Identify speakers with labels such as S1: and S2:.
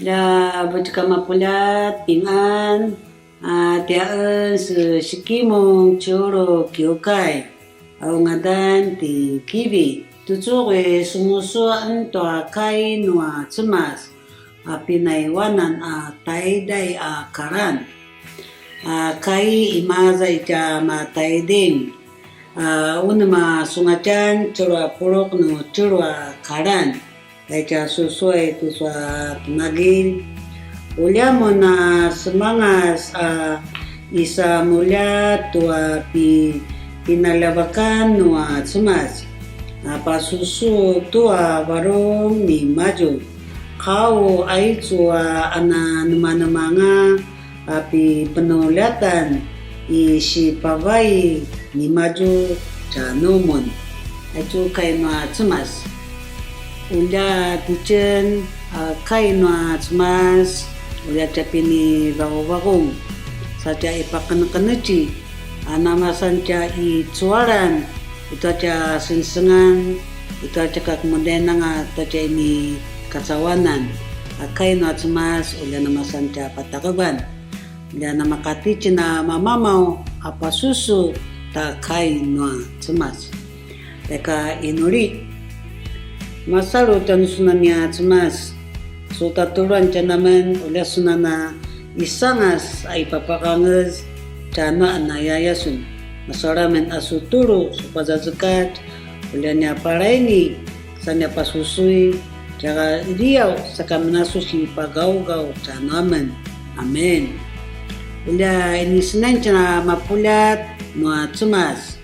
S1: Da bajka mapulat pingan tiaan sikimong choro kyokai au ngadan ti kibi tutsure sumusuan to kai nua cemas pinaiwanan taidai karan kai imaza ita mataiding unma sungacan choro purok no choro karan Echa susuai tu tunagin ulia mona semangas isa mulia tua pinalabakan nua cemas pasusu tua warung ni maju kau ai tua ana nama-namanga penolatan isi pawai ni maju canomon itu kai nua cemas ulia tujen kai nua cemas ulia capini warung saja ipakan keneci nama sanca i cuaran itu aja sensengan itu aja kemudian itu aja ini kasawanan kai nua cemas ulia nama sanca patakaban ulia nama kati cina mama mau apa susu tak kai nua cemas mereka inuri Masalu dan sunanya cemas Sulta turuan canaman oleh sunana isangas ay papakangas cana anayayasun masaramen asuturu supaya zakat oleh niya paraini sanya pasusui cara diaw saka menasusi pagaw-gaw canaman amen oleh ini senen cana mapulat no cemas